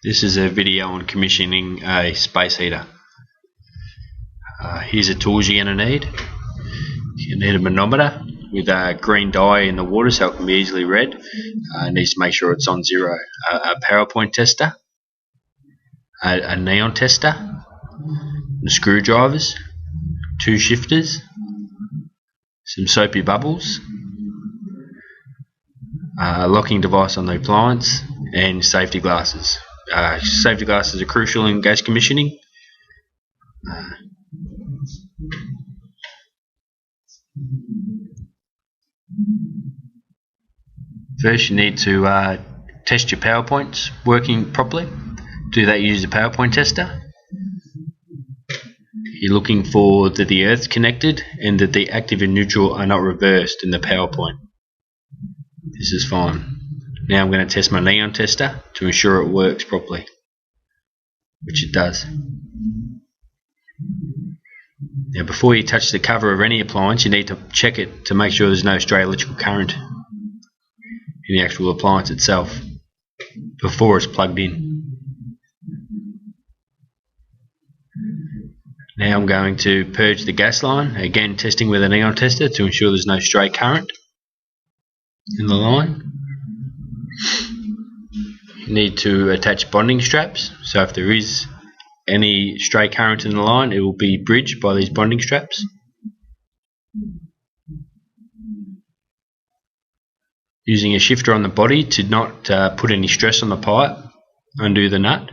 This is a video on commissioning a space heater. Here's the tools you're going to need. You need a manometer with a green dye in the water so it can be easily read. It needs to make sure it's on zero. A power point tester, a neon tester, the screwdrivers, 2 shifters, some soapy bubbles, a locking device on the appliance, and safety glasses. Safety glasses are crucial in gas commissioning. First, you need to test your power points working properly. Do that, use the power point tester. You're looking for that the earth's connected and that the active and neutral are not reversed in the power point. This is fine. Now I'm going to test my neon tester to ensure it works properly, which it does. Now before you touch the cover of any appliance, you need to check it to make sure there's no stray electrical current in the actual appliance itself before it's plugged in. Now I'm going to purge the gas line, again testing with a neon tester to ensure there's no stray current in the line. You need to attach bonding straps, so if there is any stray current in the line, it will be bridged by these bonding straps. Using a shifter on the body to not put any stress on the pipe, undo the nut.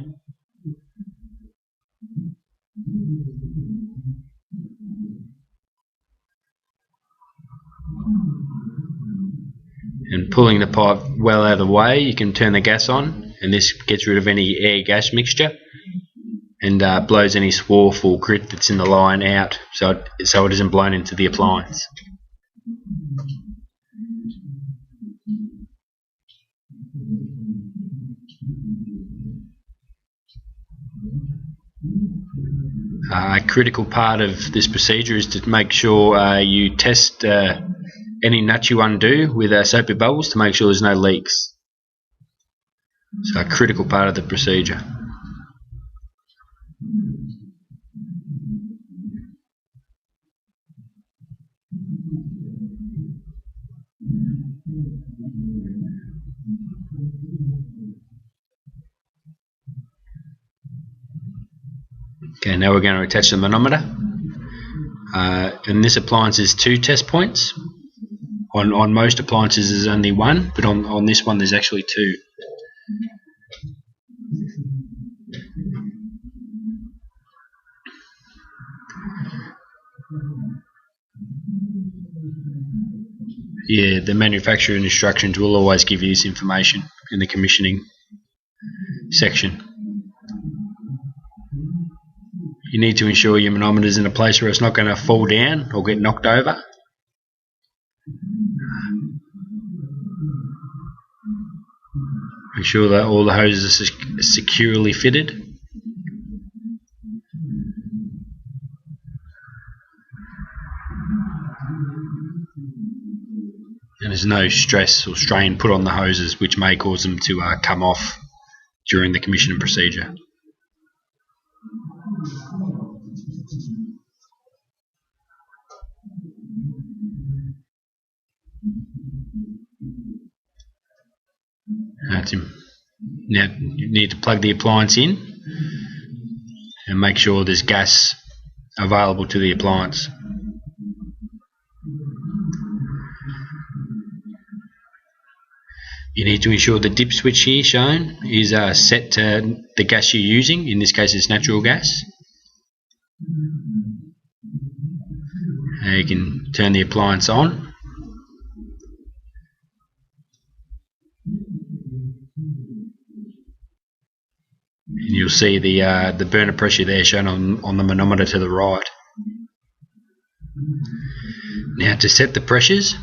And pulling the pipe well out of the way, you can turn the gas on, and this gets rid of any air-gas mixture and blows any swarf or grit that's in the line out, so it isn't blown into the appliance. A critical part of this procedure is to make sure you test any nuts you undo with soapy bubbles to make sure there's no leaks. So a critical part of the procedure. Okay, now we're going to attach the manometer. And this appliance is 2 test points. On most appliances there's only 1, but on this one there's actually 2. Yeah, the manufacturing instructions will always give you this information in the commissioning section. You need to ensure your manometer is in a place where it's not going to fall down or get knocked over. Make sure that all the hoses are securely fitted. And there's no stress or strain put on the hoses which may cause them to come off during the commissioning procedure. Now you need to plug the appliance in and make sure there's gas available to the appliance. You need to ensure the dip switch here shown is set to the gas you're using. In this case it's natural gas. Now you can turn the appliance on. And you'll see the burner pressure there shown on the manometer to the right. Now to set the pressures,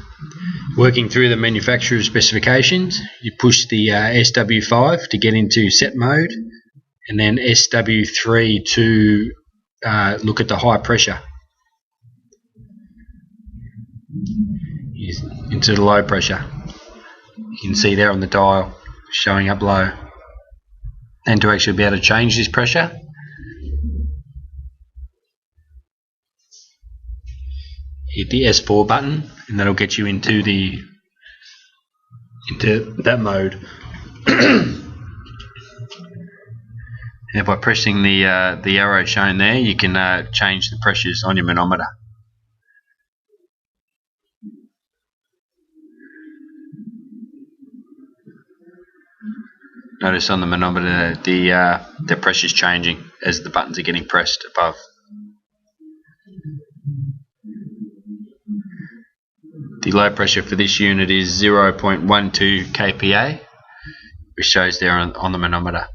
working through the manufacturer's specifications, you push the SW5 to get into set mode, and then SW3 to look at the high pressure, into the low pressure. You can see there on the dial showing up low. And to actually be able to change this pressure, hit the S4 button, and that'll get you into that mode. And by pressing the arrow shown there, you can change the pressures on your manometer. Notice on the manometer the pressure's changing as the buttons are getting pressed above. The low pressure for this unit is 0.12 kPa, which shows there on the manometer.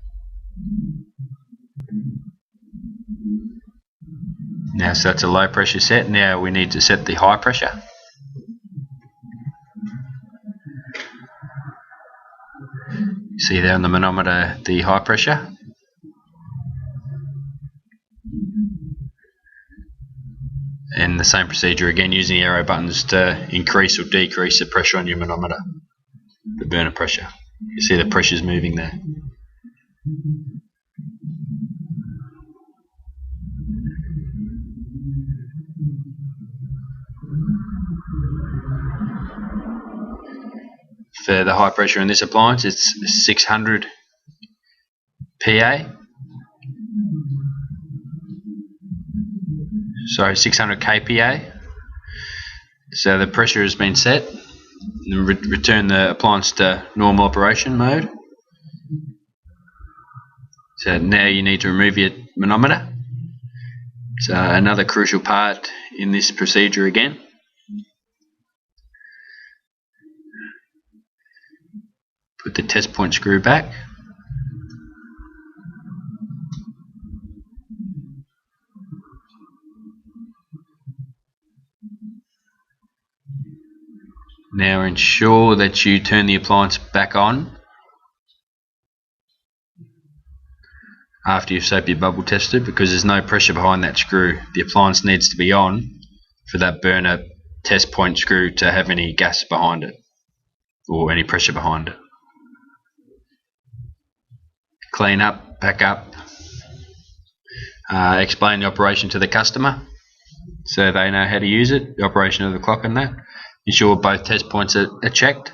Now, so that's a low pressure set. Now we need to set the high pressure. See there on the manometer the high pressure. And the same procedure again, using the arrow buttons to increase or decrease the pressure on your manometer, the burner pressure. You see the pressure's moving there. For the high pressure in this appliance, it's 600 PA. Sorry, 600 kPa. So the pressure has been set. Return the appliance to normal operation mode. So now you need to remove your manometer. So another crucial part in this procedure again. Put the test point screw back. Now ensure that you turn the appliance back on after you've soaped your bubble tester, because there's no pressure behind that screw. The appliance needs to be on for that burner test point screw to have any gas behind it or any pressure behind it. Clean up, back up, explain the operation to the customer so they know how to use it, the operation of the clock and that. Ensure both test points are checked.